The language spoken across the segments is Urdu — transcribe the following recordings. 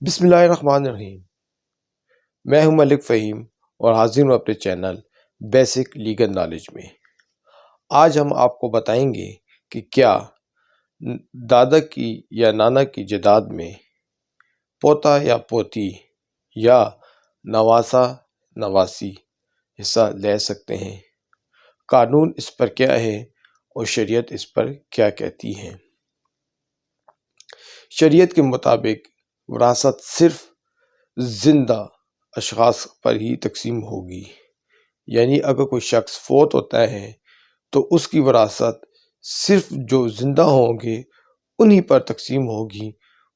بسم اللہ الرحمن الرحیم۔ میں ہوں ملک فہیم اور حاضر ہوں اپنے چینل بیسک لیگل نالج میں۔ آج ہم آپ کو بتائیں گے کہ کیا دادا کی یا نانا کی جائیداد میں پوتا یا پوتی یا نواسا نواسی حصہ لے سکتے ہیں، قانون اس پر کیا ہے اور شریعت اس پر کیا کہتی ہے۔ شریعت کے مطابق وراثت صرف زندہ اشخاص پر ہی تقسیم ہوگی، یعنی اگر کوئی شخص فوت ہوتا ہے تو اس کی وراثت صرف جو زندہ ہوں گے انہی پر تقسیم ہوگی،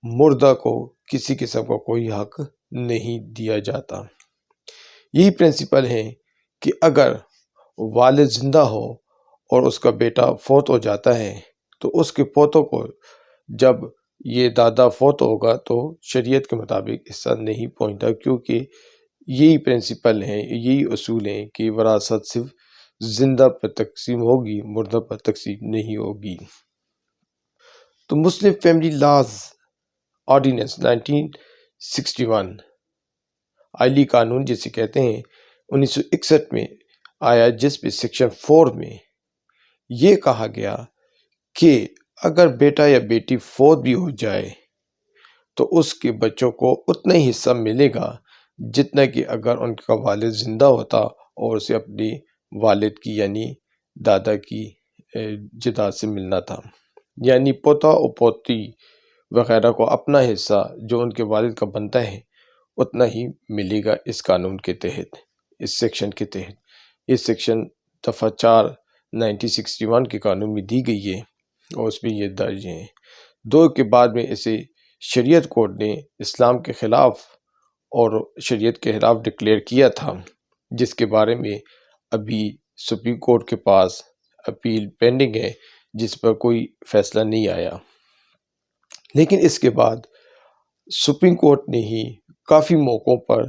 مردہ کو کسی قسم کا کوئی حق نہیں دیا جاتا۔ یہی پرنسپل ہے کہ اگر والد زندہ ہو اور اس کا بیٹا فوت ہو جاتا ہے تو اس کے پوتوں کو جب یہ دادا فوت ہوگا تو شریعت کے مطابق حصہ نہیں پہنچتا، کیونکہ یہی پرنسپل ہیں، یہی اصول ہیں کہ وراثت صرف زندہ پر تقسیم ہوگی، مردہ پر تقسیم نہیں ہوگی۔ تو مسلم فیملی لاز آرڈیننس 1961 آئلی قانون جسے کہتے ہیں 1961 میں آیا، جس میں سیکشن 4 میں یہ کہا گیا کہ اگر بیٹا یا بیٹی فوت بھی ہو جائے تو اس کے بچوں کو اتنا ہی حصہ ملے گا جتنا کہ اگر ان کا والد زندہ ہوتا اور اسے اپنی والد کی یعنی دادا کی جائیداد سے ملنا تھا، یعنی پوتا اور پوتی وغیرہ کو اپنا حصہ جو ان کے والد کا بنتا ہے اتنا ہی ملے گا اس قانون کے تحت، اس سیکشن کے تحت۔ یہ سیکشن دفعہ 4 1961 کے قانون میں دی گئی ہے اور اس میں یہ درج ہیں۔ 2 کے بعد میں اسے شریعت کورٹ نے اسلام کے خلاف اور شریعت کے خلاف ڈکلیئر کیا تھا، جس کے بارے میں ابھی سپریم کورٹ کے پاس اپیل پینڈنگ ہے، جس پر کوئی فیصلہ نہیں آیا۔ لیکن اس کے بعد سپریم کورٹ نے ہی کافی موقعوں پر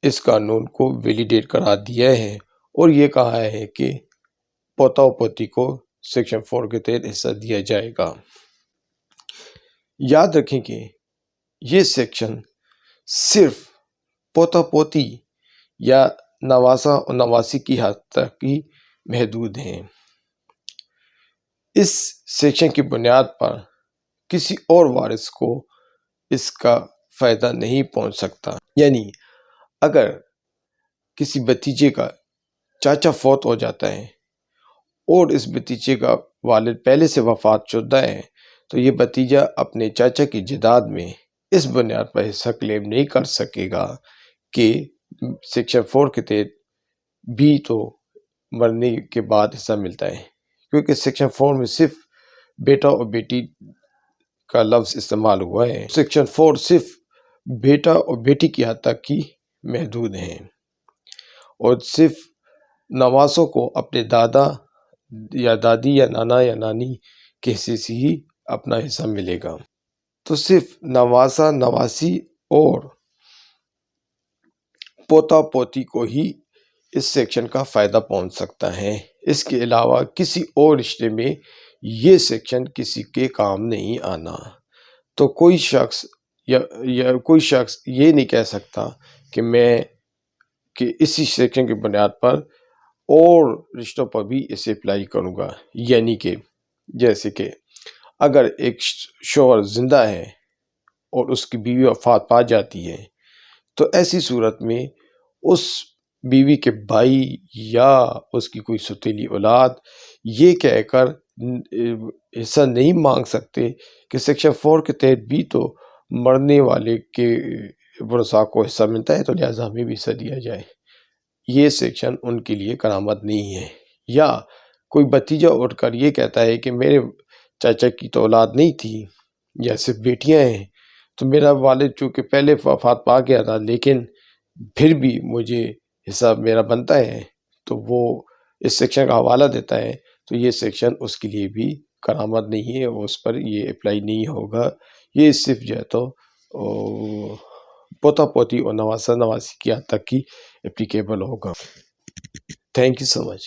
اس قانون کو ویلیڈیٹ قرار دیا ہے اور یہ کہا ہے کہ پوتا و پوتی کو سیکشن 4 کے تحت حصہ دیا جائے گا۔ یاد رکھیں کہ یہ سیکشن صرف پوتا پوتی یا نواسا اور نواسی کی حد تک ہی محدود ہیں۔ اس سیکشن کی بنیاد پر کسی اور وارث کو اس کا فائدہ نہیں پہنچ سکتا، یعنی اگر کسی بھتیجے کا چاچا فوت ہو جاتا ہے اور اس بھتیجے کا والد پہلے سے وفات شدہ ہے تو یہ بھتیجا اپنے چاچا کی جائیداد میں اس بنیاد پر حصہ کلیم نہیں کر سکے گا کہ سیکشن 4 کے تحت بھی تو مرنے کے بعد حصہ ملتا ہے، کیونکہ سیکشن 4 میں صرف بیٹا اور بیٹی کا لفظ استعمال ہوا ہے۔ سیکشن 4 صرف بیٹا اور بیٹی کی حد تک ہی محدود ہیں اور صرف نواسوں کو اپنے دادا یا دادی یا نانا یا نانی کے حصے سے ہی اپنا حصہ ملے گا۔ تو صرف نواسا نواسی اور پوتا پوتی کو ہی اس سیکشن کا فائدہ پہنچ سکتا ہے، اس کے علاوہ کسی اور رشتے میں یہ سیکشن کسی کے کام نہیں آنا۔ تو کوئی شخص یہ نہیں کہہ سکتا کہ اسی سیکشن کی بنیاد پر اور رشتوں پر بھی اسے اپلائی کروں گا، یعنی کہ جیسے کہ اگر ایک شوہر زندہ ہے اور اس کی بیوی وفات پا جاتی ہے تو ایسی صورت میں اس بیوی کے بھائی یا اس کی کوئی سوتیلی اولاد یہ کہہ کر حصہ نہیں مانگ سکتے کہ سیکشن 4 کے تحت بھی تو مرنے والے کے ورثاء کو حصہ ملتا ہے تو لہٰذا ہمیں بھی حصہ دیا جائے۔ یہ سیکشن ان کے لیے کرامت نہیں ہے۔ یا کوئی بھتیجا اٹھ کر یہ کہتا ہے کہ میرے چاچا کی تو اولاد نہیں تھی یا صرف بیٹیاں ہیں، تو میرا والد چونکہ پہلے وفات پا گیا تھا لیکن پھر بھی مجھے حصہ میرا بنتا ہے، تو وہ اس سیکشن کا حوالہ دیتا ہے، تو یہ سیکشن اس کے لیے بھی کرامت نہیں ہے اور اس پر یہ اپلائی نہیں ہوگا۔ یہ صرف جو ہے تو پوتا پوتی اور نواسا نواسی کی حد تک ہی اپلیکیبل ہوگا۔ Thank you so much.